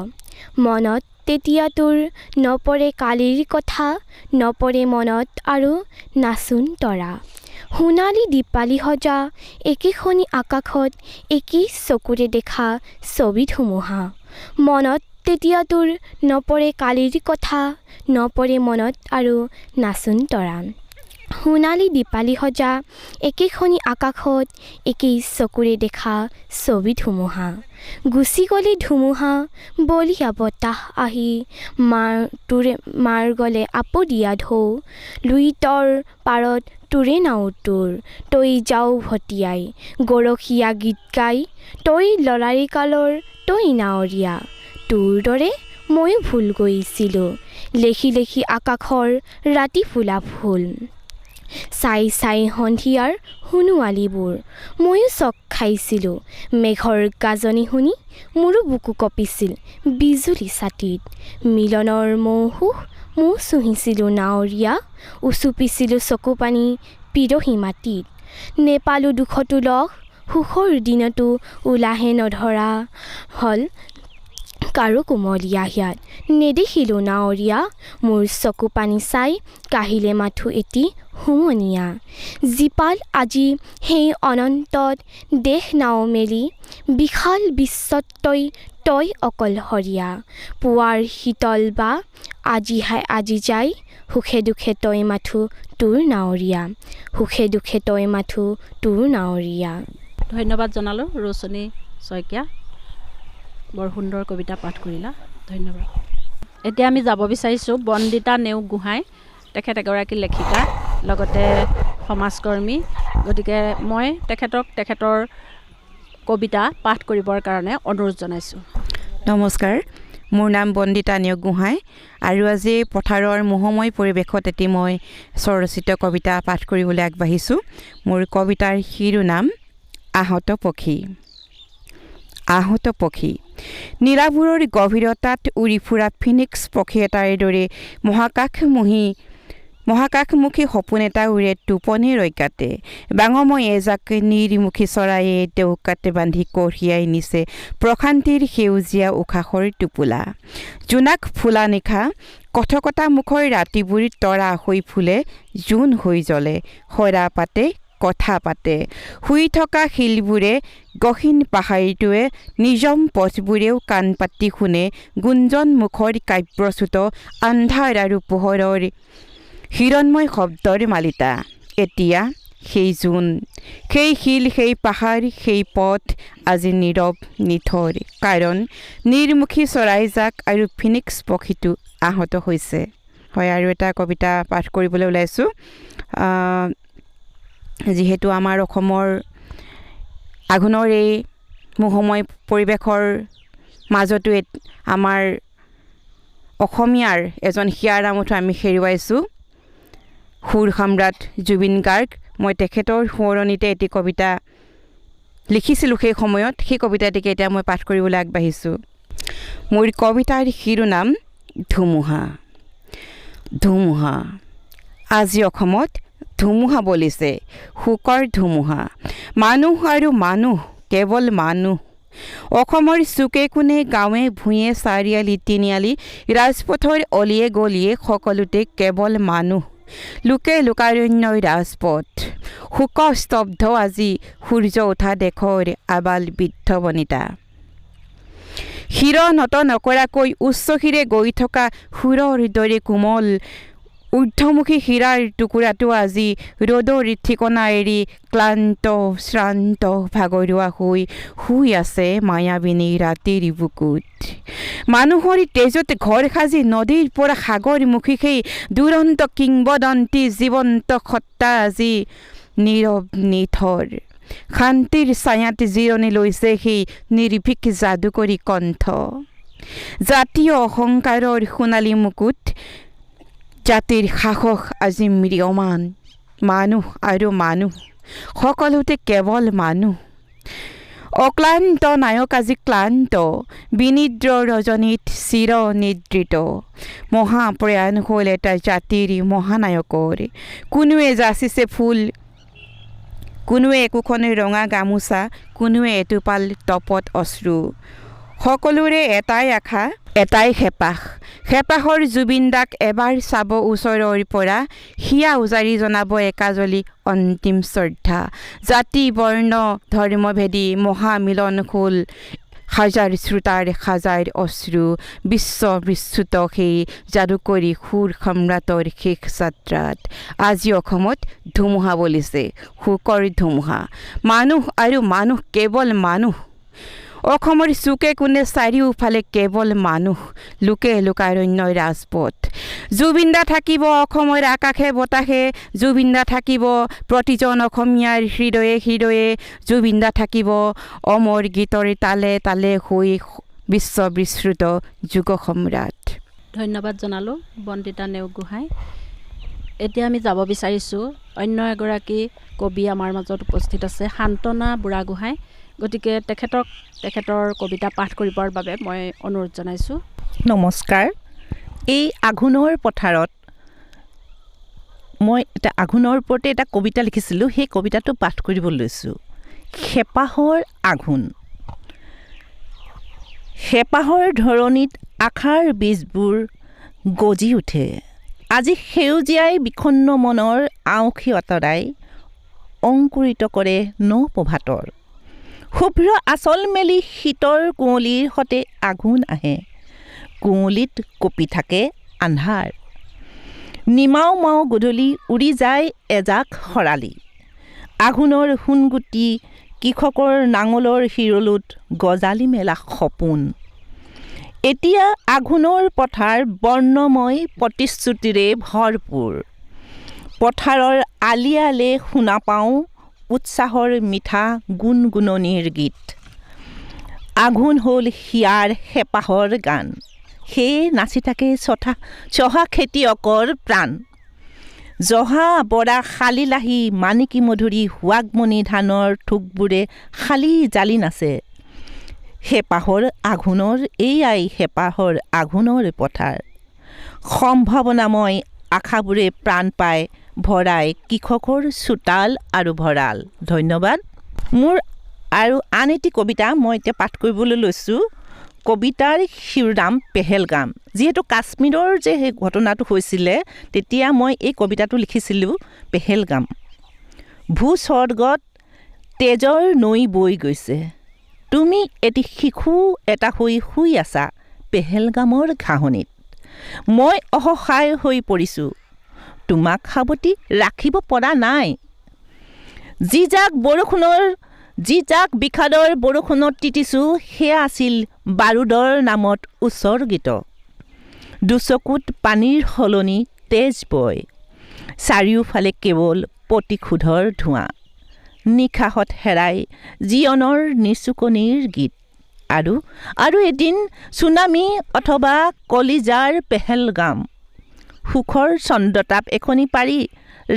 মনত তেতিয়া তোৰ নপৰে কালিৰ কথা, নপৰে মনত আৰু নাচোন তৰা। সোণালী দীপালি সজা একেখনি আকাশত, একেই চকুৰে দেখা ছবি ধুমুহা। মনত তেতিয়া তোৰ নপৰে কালিৰ কথা, নপৰে মনত আৰু নাচোন তৰা। সোণালী দীপালি সজা একেখনি আকাশত, একেই চকুৰে দেখা ছবি ধুমুহা। গুচি গ'লে ধুমুহা বলিয়া বতাহ আহি, মাৰ গ'লে আপদীয়া ঢৌ। লুইতৰ পাৰত তোৰে নাও তোৰ, তই যাও ভটিয়াই গৰখীয়া গীত গাই। তই লৰালি কালৰ তই নাৱৰীয়া, তোৰ দৰে ময়ো ভুল গৈছিলোঁ, লেখি লেখি আকাশৰ ৰাতি ফুলা ফুল। চাই চাই সন্ধিয়াৰ সোণোৱালীবোৰ ময়ো চক খাইছিলোঁ মেঘৰ গাজনি শুনি মোৰো বুকু কঁপিছিল বিজুলী ছাতিত মিলনৰ মৌসুখ মোৰ চুহিছিলোঁ নাৱৰীয়া উচুপিছিলোঁ চকু পানী পিৰহি মাটিত নেপালোঁ দুখতো লগ সুখৰ দিনতো ওলাহে নধৰা হ'ল কাৰো কোমলীয়া হিয়াত নেদেখিলোঁ নাৱৰীয়া মোৰ চকু পানী চাই কাহিলে মাথো এটি হুমনীয়া জীপাল আজি সেই অনন্তত দেশ নাও মেলি বিশাল বিশ্বত তই অকলশৰীয়া পুৱাৰ শীতল বা আজি যাই সুখে দুখে তই মাথো তোৰ নাৱৰীয়া সুখে দুখে তই মাথো তোৰ নাৱৰীয়া। ধন্যবাদ জনালোঁ ৰচনী শইকীয়া, বৰ সুন্দৰ কবিতা পাঠ কৰিলা, ধন্যবাদ। এতিয়া আমি যাব বিচাৰিছোঁ বন্দিতা নেওগ গোহাঁই, তেখেত এগৰাকী লেখিকা লগতে সমাজকৰ্মী, গতিকে মই তেখেতৰ কবিতা পাঠ কৰিবৰ কাৰণে অনুৰোধ জনাইছোঁ। নমস্কাৰ, মোৰ নাম বন্দিতা নেওগ গোহাঁই আৰু আজি পথাৰৰ মোহময় পৰিৱেশত এটি মই স্বৰচিত কবিতা পাঠ কৰিবলৈ আগবাঢ়িছোঁ। মোৰ কবিতাৰ শিৰোনাম আহত পক্ষী। আহত পক্ষী নীলাবোৰৰ গভীৰতাত উৰি ফুৰা ফিনিক্স পক্ষী এটাৰ দৰে মহাকাশমুখী সপোন এটা উৰে টোপনিৰ ৰৈকাতে বাঙময় এজাক নিৰিমুখী চৰায়ে দেউকাতে বান্ধি কঢ়িয়াই নিছে প্ৰশান্তিৰ সেউজীয়া উশাহৰ টোপোলা। জোনাক ফুলা নিশা কথকতা মুখৰ ৰাতিবোৰ তৰা হৈ ফুলে, জোন হৈ জ্বলে, সৰা পাতে কথা পাতে, শুই থকা শিলবোৰে গহীন পাহাৰটোৱে নিজম পথবোৰেও কাণ পাতি শুনে গুঞ্জন মুখৰ কাব্যচ্যুত আন্ধাৰ আৰু পোহৰৰ হিৰণময় শব্দৰ মালিতা। এতিয়া সেই জোন, সেই শিল, সেই পাহাৰ, সেই পথ আজি নীৰৱ নিথৰ, কাৰণ নিৰ্মুখী চৰাইজাক আৰু ফিনিক্স পক্ষীটো আহত হৈছে। হয়, আৰু এটা কবিতা পাঠ কৰিবলৈ ওলাইছোঁ। যিহেতু আমাৰ অসমৰ আঘোণৰ এই মোহময় পৰিৱেশৰ মাজতো আমাৰ অসমীয়াৰ এজন হিয়াৰ আমঠু আমি হেৰুৱাইছোঁ, সুৰ সম্ৰাট জুবিন গাৰ্গ। মই তেখেতৰ সোঁৱৰণিতে এটি কবিতা লিখিছিলোঁ সেই সময়ত, সেই কবিতাটিকে এতিয়া মই পাঠ কৰিবলৈ আগবাঢ়িছোঁ। মোৰ কবিতাৰ শিৰোনাম ধুমুহা। ধুমুহা আজি অসমত ধুমুহা বলিছে, শোকৰ ধুমুহা। মানুহ আৰু মানুহ, কেৱল মানুহ। অসমৰ চুকে কোণে গাঁৱে ভূঞে চাৰিআলি তিনিআলি ৰাজপথৰ অলিয়ে গলিয়ে সকলোতে কেৱল মানুহ। লোকে লোকাৰণ্যৰ ৰাজপথ শোকস্তব্ধ আজি সূৰ্য উঠা দেশৰ আবাল বৃদ্ধ বনিতা। শিৰ নত নকৰাকৈ উচ্চ শিৰে গৈ থকা সুৰৰ দৰে কোমল ঊৰ্ধমুখী হীৰাৰ টুকুৰাটো আজি ৰ'দৰ ঠিকনা এৰি ক্লান্ত শ্ৰান্ত ভাগৰুৱা হৈ শুই আছে মায়াবিনী ৰাতিৰ বুকুত। মানুহৰ তেজত ঘৰ সাজি নদীৰ পৰা সাগৰমুখী সেই দুৰন্ত কিংবদন্তী জীৱন্ত সত্তা আজি নীৰৱ নিথৰ। শান্তিৰ ছায়াত জিৰণি লৈছে সেই নিৰ্ভীক যাদুকৰী কণ্ঠ। জাতীয় অহংকাৰৰ সোণালী মুকুট, জাতিৰ সাহস আজি ম্ৰিয়মান। মানুহ আৰু মানুহ, সকলোতে কেৱল মানুহ। অক্লান্ত নায়ক আজি ক্লান্ত, বিনিদ্ৰ ৰজনীত চিৰ নিদ্ৰিত। মহাপ্ৰয়াণ হ'ল এটা জাতিৰ মহানায়কৰ। কোনোৱে যাচিছে ফুল, কোনোৱে একোখন ৰঙা গামোচা, কোনোৱে এটোপাল তপত অশ্ৰু। সকলোৰে এটাই আশা, এটাই হেঁপাহৰ জুবিন দাক এবাৰ চাব ওচৰৰ পৰা, হিয়া উজাৰি জনাব একাজলি অন্তিম শ্ৰদ্ধা। জাতি বৰ্ণ ধৰ্মভেদী মহামিলন হ'ল হাজাৰ শ্ৰোতাৰ হাজাৰ অশ্ৰু। বিশ্ব বিশ্ৰুত সেই যাদুকৰী সুৰ সম্ৰাটৰ শেষ যাত্ৰাত আজি অসমত ধুমুহা বলিছে, শোকৰ ধুমুহা। মানুহ আৰু মানুহ, কেৱল মানুহ। অসমৰ চুকে কোণে চাৰিওফালে কেৱল মানুহ। লোকে লোকাৰণ্যৰ ৰাজপথ। জুবিন দা থাকিব অসমৰ আকাশে বতাহে, জুবিন দা থাকিব প্ৰতিজন অসমীয়াৰ হৃদয়ে হৃদয়ে, জুবিন দা থাকিব অমৰ গীতৰ তালে তালে হৈ বিশ্ব বিশ্ৰুত যুগ সম্ৰাট। ধন্যবাদ জনালোঁ বন্দিতা নেওগ গোহাঁই। এতিয়া আমি যাব বিচাৰিছোঁ অন্য এগৰাকী কবি আমাৰ মাজত উপস্থিত আছে শান্তনা বুঢ়াগোহাঁই। গতিকে তেখেতৰ কবিতা পাঠ কৰিবৰ বাবে মই অনুৰোধ জনাইছোঁ। নমস্কাৰ। এই আঘোণৰ পথাৰত মই এটা আঘোণৰ ওপৰতে এটা কবিতা লিখিছিলোঁ, সেই কবিতাটো পাঠ কৰিব লৈছোঁ। হেঁপাহৰ আঘোণ। হেঁপাহৰ ধৰণিত আশাৰ বীজবোৰ গজি উঠে। আজি সেউজীয়াই বিষণ্ণ মনৰ আঁউসী অতৰাই অংকুৰিত কৰে নৱপ্ৰভাতৰ। শুভ্ৰ আচল মেলি শীতৰ কুঁৱলীৰ সতে আঘোণ আহে। কুঁৱলীত কঁপি থাকে আন্ধাৰ। নিমাও মাও গধূলি উৰি যায় এজাক শৰালী। আঘোণৰ সোণগুটি কৃষকৰ নাঙলৰ শিৰলোত গজালি মেলা সপোন। এতিয়া আঘোণৰ পথাৰ বৰ্ণময় প্ৰতিশ্ৰুতিৰে ভৰপূৰ। পথাৰৰ আলি আলে শুনা পাওঁ উৎসাহৰ মিঠা গুণগুণনিৰ গীত। আঘোণ হ'ল হিয়াৰ হেঁপাহৰ গান। সেয়ে নাচি থাকে চহা খেতিয়কৰ প্ৰাণ। জহা বৰা শালি লাহি মানিকী মধুৰী সোৱাগমণি ধানৰ থোকবোৰে শালি জালি নাচে। হেঁপাহৰ আঘোণৰ এয়াই হেঁপাহৰ আঘোণৰ পথাৰ। সম্ভাৱনাময় আশাবোৰে প্ৰাণ পায় ভৰাই কৃষকৰ চোতাল আৰু ভঁৰাল। ধন্যবাদ। মোৰ আৰু আন এটি কবিতা মই এতিয়া পাঠ কৰিবলৈ লৈছোঁ। কবিতাৰ শিৰোনাম পেহেলগাম। যিহেতু কাশ্মীৰৰ যে সেই ঘটনাটো হৈছিলে তেতিয়া মই এই কবিতাটো লিখিছিলোঁ পেহেলগাম। ভূস্বৰ্গত তেজৰ নৈ বৈ গৈছে। তুমি এটি শিশু এটা হৈ শুই আছা পেহেলগামৰ ঘাঁহনিত। মই অসহায় হৈ পৰিছোঁ, তোমাক সাৱটি ৰাখিব পৰা নাই। যি যাক বিষাদৰ বৰষুণত তিতিছোঁ সেয়া আছিল বাৰুদৰ নামত উৎসৰ্গিত। দুচকুত পানীৰ সলনি তেজ বয়। চাৰিওফালে কেৱল প্ৰতিশোধৰ ধোঁৱা। নিশাহত হেৰাই জীৱনৰ নিচুকনিৰ গীত। আৰু এদিন চুনামি অথবা কলিজাৰ পেহেলগাম। সুখৰ চন্দ্ৰতাপ এখনি পাৰি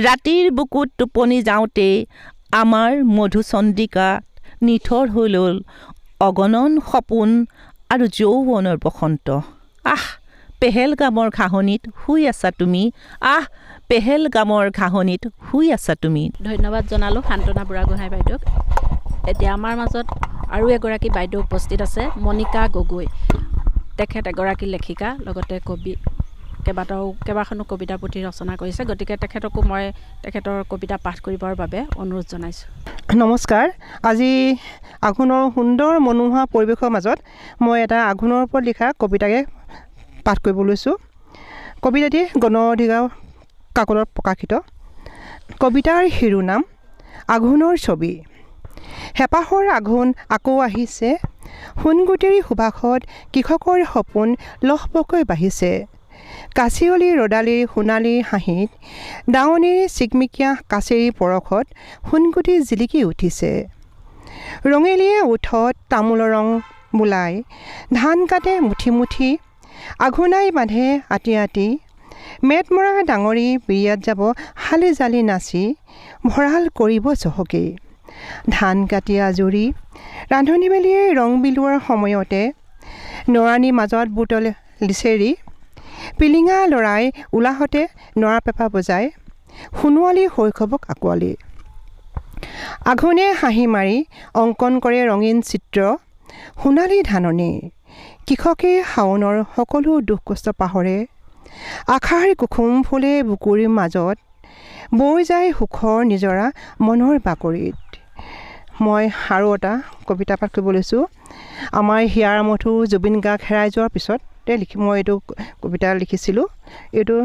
ৰাতিৰ বুকুত টোপনি যাওঁতে আমাৰ মধুচন্দ্ৰিকাত নিথৰ হৈ ল'ল অগণন সপোন আৰু যৌৱনৰ বসন্ত। আহ পেহেলগামৰ ঘাঁহনিত শুই আছা তুমি। আহ পেহেলগামৰ ঘাঁহনিত শুই আছা তুমি। ধন্যবাদ জনালোঁ শান্তনা বুঢ়াগোহাঁই বাইদেউক। এতিয়া আমাৰ মাজত আৰু এগৰাকী বাইদেউ উপস্থিত আছে মণিকা গগৈ। তেখেত এগৰাকী লেখিকা লগতে কবি। কেইবাখনো কবিতা পুথি ৰচনা কৰিছে। গতিকে তেখেতকো মই তেখেতৰ কবিতা পাঠ কৰিবৰ বাবে অনুৰোধ জনাইছোঁ। নমস্কাৰ। আজি আঘোণৰ সুন্দৰ মনোমোহা পৰিৱেশৰ মাজত মই এটা আঘোণৰ ওপৰত লিখা কবিতাকে পাঠ কৰিব লৈছোঁ। কবিতাটি গণ অধিকাৰ কাকতত প্ৰকাশিত। কবিতাৰ শিৰোনাম আঘোণৰ ছবি। হেঁপাহৰ আঘোণ আকৌ আহিছে। সোণগুটিৰ সুবাসত কৃষকৰ সপোন লহপহকৈ বাঢ়িছে। কাঁচিয়লি ৰদালিৰ সোণালীৰ হাঁহিত দাৱনীৰ চিকমিকিয়া কাছেৰীৰ পৰশত সোণগুটি জিলিকি উঠিছে। ৰঙেলিয়ে ওঠত তামোলৰ ৰং বোলাই ধান কাটে মুঠি মুঠি। আঘোণাই বান্ধে আতি আতি। মেটমৰা ডাঙৰি বিৰিয়াত যাব শালি জালি নাচি। ভঁৰাল কৰিব চহকী। ধান কাটি আজৰি ৰান্ধনি মেলিয়ে ৰং বিলোৱাৰ সময়তে নৰাণীৰ মাজত বুটল লিচেৰি। পিলিঙা লৰাই ওলাহতে নৰা পেঁপা বজাই সোণোৱালী শৈশৱক আঁকোৱালি। আঘোণে হাঁহি মাৰি অংকন কৰে ৰঙীন চিত্ৰ সোণালী ধাননিৰ। কৃষকে শাওনৰ সকলো দুখ কষ্ট পাহৰে। আশাৰ কুসুম ফুলে বুকুৰিৰ মাজত বৈ যায় সুখৰ নিজৰা মনৰ বাকৰিত। মই আৰু এটা কবিতা পাঠ কৰিব লৈছোঁ। আমাৰ হিয়াৰ মধু জুবিন গাৰ্গ হেৰাই যোৱাৰ পিছত মই এইটো কবিতা লিখিছিলোঁ। এইটো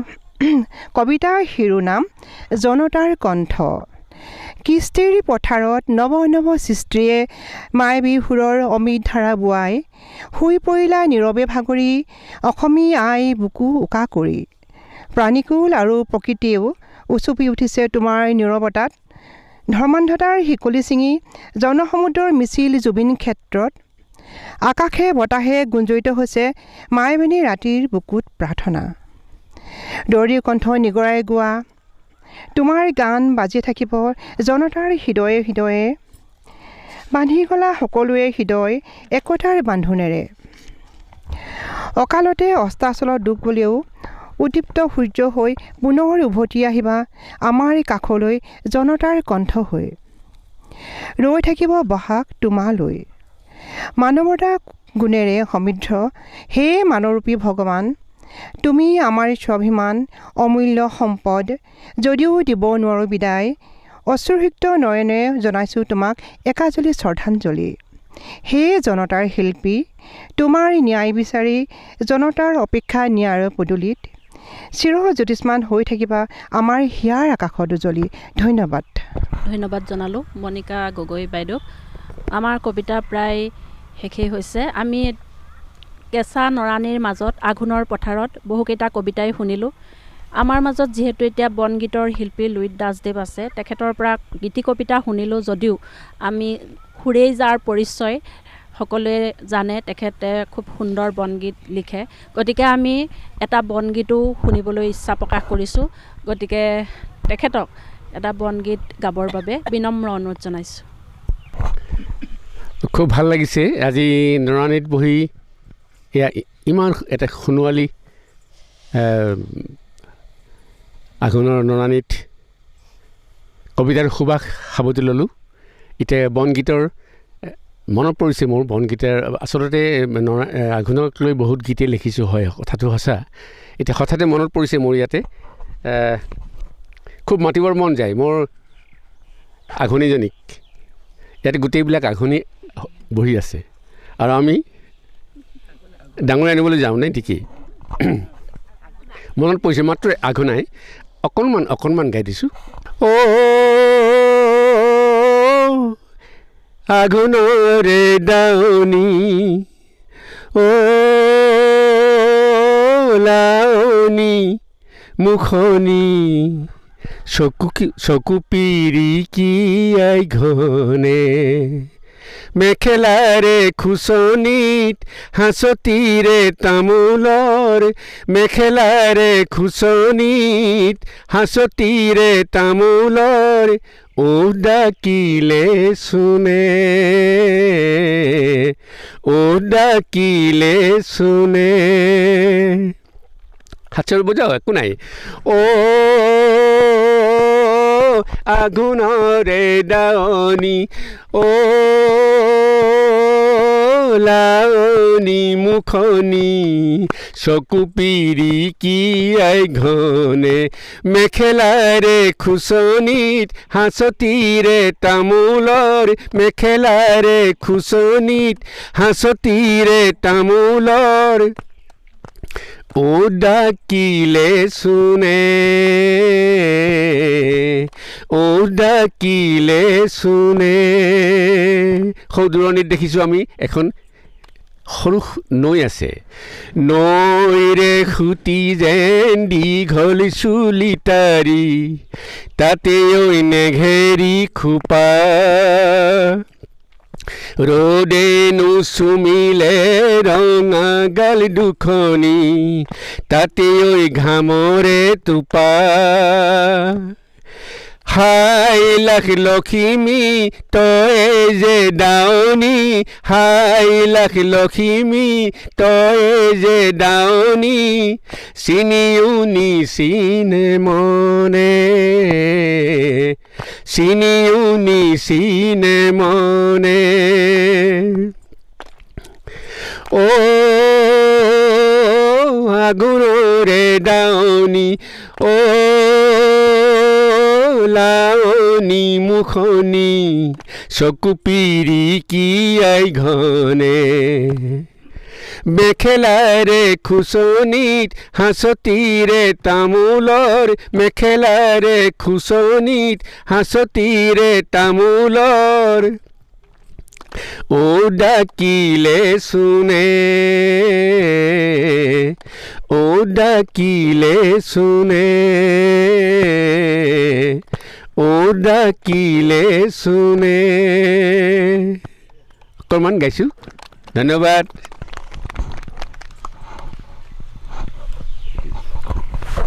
কবিতাৰ শিৰোনাম জনতাৰ কণ্ঠ। কিস্তিৰ পথাৰত নৱ নৱ সৃষ্টিয়ে মায়াবী সুৰৰ অমিত ধাৰা বোৱাই। শুই পৰিলা নীৰৱে ভাগৰি অসমী আই বুকু উকা কৰি। প্ৰাণীকুল আৰু প্ৰকৃতিয়েও উচুপি উঠিছে তোমাৰ নীৰৱতাত। ধৰ্মান্ধতাৰ শিকলি ছিঙি জনসমুদ্ৰৰ মিছিল জুবিন ক্ষেত্ৰত। আকাশে বতাহে গুঞ্জৰিত হৈছে মায়াবিনী ৰাতিৰ বুকুত প্ৰাৰ্থনা। দৌৰি কণ্ঠ নিগৰাই গোৱা তোমাৰ গান বাজি থাকিব জনতাৰ হৃদয়ে হৃদয়ে বান্ধি গলা সকলোৱে হৃদয় একতাৰ বান্ধোনেৰে অকালতে অস্তাচলৰ দুখ বুলিও উদ্দীপ্ত সূৰ্য হৈ পুনৰ উভতি আহিবা আমাৰ কাষলৈ জনতাৰ কণ্ঠ হৈ ৰৈ থাকিব বহাগ তোমালৈ মানৱতা গুণেৰে সমৃদ্ধ হে মানৰূপী ভগৱান তুমি আমাৰ স্বাভিমান অমূল্য সম্পদ যদিও দিব নোৱাৰোঁ বিদায় অশ্ৰুসিক্ত নয়নে জনাইছোঁ তোমাক একাজলি শ্ৰদ্ধাঞ্জলি হে জনতাৰ শিল্পী তোমাৰ ন্যায় বিচাৰি জনতাৰ অপেক্ষা ন্যায়ৰ পদূলিত চিৰ জ্যোতিষ্মান হৈ থাকিবা আমাৰ হিয়াৰ আকাশত উজ্বলি ধন্যবাদ ধন্যবাদ জনালোঁ মণিকা গগৈ বাইদেউক আমাৰ কবিতা প্ৰায় শেষেই হৈছে আমি কেঁচা নৰাণীৰ মাজত আঘোণৰ পথাৰত বহুকেইটা কবিতাই শুনিলোঁ আমাৰ মাজত যিহেতু এতিয়া বনগীতৰ শিল্পী লুইত দাসদেৱ আছে তেখেতৰ পৰা গীতি কবিতা শুনিলোঁ যদিও আমি সুৰেই যাৰ পৰিচয় সকলোৱে জানে তেখেতে খুব সুন্দৰ বনগীত লিখে গতিকে আমি এটা বনগীতো শুনিবলৈ ইচ্ছা প্ৰকাশ কৰিছোঁ গতিকে তেখেতক এটা বনগীত গাবৰ বাবে বিনম্ৰ অনুৰোধ জনাইছোঁ খুব ভাল লাগিছে আজি নৰাণীত বহি এয়া ইমান এটা সোণোৱালী আঘোণৰ নৰাণীত কবিতাৰ সুবাস সাৱটি ল'লোঁ এতিয়া বনগীতৰ মনত পৰিছে মোৰ বনগীতৰ আচলতে আঘোণক লৈ বহুত গীতে লিখিছোঁ হয় কথাটো সঁচা এতিয়া হঠাতে মনত পৰিছে মোৰ ইয়াতে খুব মাতিবৰ মন যায় মোৰ আঘোণীজনীক ইয়াতে গোটেইবিলাক আঘোণী বহি আছে আৰু আমি ডাঙৰ আনিবলৈ যাওঁ নাই ঠিকেই মনত পৰিছে মাত্ৰ আঘোণাই অকণমান গাই দিছোঁ আঘোণৰে দাউনি লাউনি মুখনি চকু পিৰিকিয়াই ঘনে মেখেলাৰে খুচনিত হাঁচতিৰে তামোলৰ মেখেলাৰে খুচনিত হাঁচতিৰে তামোলৰ ও ডাকিলে শুনে হাতচৰ বজাও একো নাই আঘোণৰে দাৱনি লাউনি মুখনি চকু পিৰিকিয়াই ঘনে মেখেলাৰে খুচনিত হাঁচতিৰে তামোলৰ মেখেলাৰে খুচনিত হাঁচতিৰে তামোলৰ ও ডাকিলে শুনে সৌদূৰণিত দেখিছোঁ আমি এখন সৰু নৈ আছে নৈৰে সুতি যেন দীঘল চুলি তাৰি তাতে ঐ নেঘেৰি খোপা ৰ'দে নুচুমিলে ৰঙা গাল দুখনি তাতে ঐ ঘামৰে টোপা হাই লাখ লখিমী তই যে দাউনি হাই লাখ লখিমী তই যে দাউনি চিনিও নিচিনে মনে চিনিও নিচিনে মনে আগুৰৰে দাউনি লাউনি মুখনি চকু পিৰিকিয়াই ঘনে মেখেলাৰে খুচনিত হাঁচতিৰে তামোলৰ মেখেলাৰে খুচনিত হাঁচতিৰে তামোলৰ ও ডাকিলে শুনে অকণমান গাইছোঁ ধন্যবাদ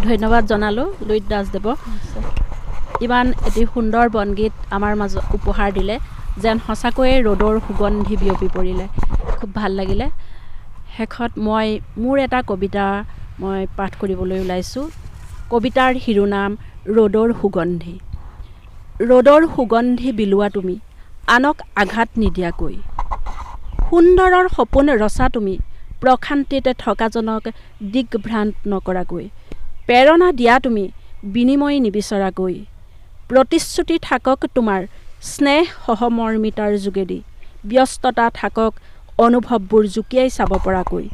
ধন্যবাদ জনালোঁ লুইত দাসদেৱক ইমান এটি সুন্দৰ বনগীত আমাৰ মাজত উপহাৰ দিলে, যেন সঁচাকৈয়ে ৰ'দৰ সুগন্ধি বিয়পি পৰিলে। খুব ভাল লাগিলে। শেষত মই মোৰ এটা কবিতা মই পাঠ কৰিবলৈ ওলাইছোঁ। কবিতাৰ শিৰোনাম ৰ'দৰ সুগন্ধি। ৰ'দৰ সুগন্ধি বিলোৱা তুমি, আনক আঘাত নিদিয়াকৈ। সুন্দৰৰ সপোন ৰচা তুমি, প্ৰশান্তিতে থকাজনক দিগভ্ৰান্ত নকৰাকৈ। প্ৰেৰণা দিয়া তুমি, বিনিময় নিবিচৰাকৈ। প্ৰতিশ্ৰুতি থাকক তোমাৰ, স্নেহ সহমৰ্মিতাৰ যোগেদি। ব্যস্ততা থাকক, অনুভৱবোৰ জুকিয়াই চাব পৰাকৈ।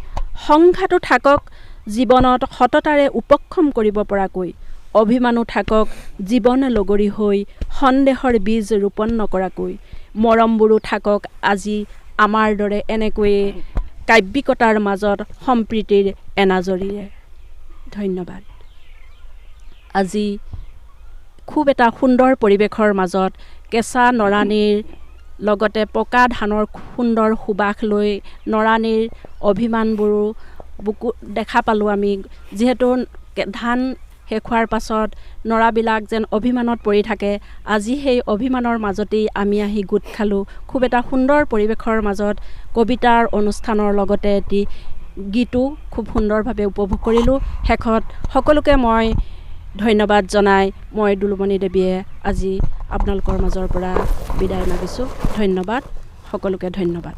সংঘাতো থাকক, জীৱনত সততাৰে উপক্ষম কৰিব পৰাকৈ। অভিমানো থাকক, জীৱন লগৰী হৈ সন্দেহৰ বীজ ৰোপণ নকৰাকৈ। মৰমবোৰো থাকক আজি আমাৰ দৰে এনেকৈয়ে কাব্যিকতাৰ মাজত সম্প্ৰীতিৰ এনাজৰীৰে। ধন্যবাদ। আজি খুব এটা সুন্দৰ পৰিৱেশৰ মাজত কেঁচা নৰানীৰ লগতে পকা ধানৰ সুন্দৰ সুবাস লৈ নৰানীৰ অভিমানবোৰো বুকু দেখা পালোঁ আমি। যিহেতু ধান শেষ হোৱাৰ পাছত নৰাবিলাক যেন অভিমানত পৰি থাকে, আজি সেই অভিমানৰ মাজতেই আমি আহি গোট খালোঁ। খুব এটা সুন্দৰ পৰিৱেশৰ মাজত কবিতাৰ অনুষ্ঠানৰ লগতে এটি গীতো খুব সুন্দৰভাৱে উপভোগ কৰিলোঁ। শেষত সকলোকে মই ধন্যবাদ জনাই মই দুলুমণি দেৱীয়ে আজি আপোনালোকৰ মাজৰ পৰা বিদায় মাগিছোঁ। ধন্যবাদ, সকলোকে ধন্যবাদ।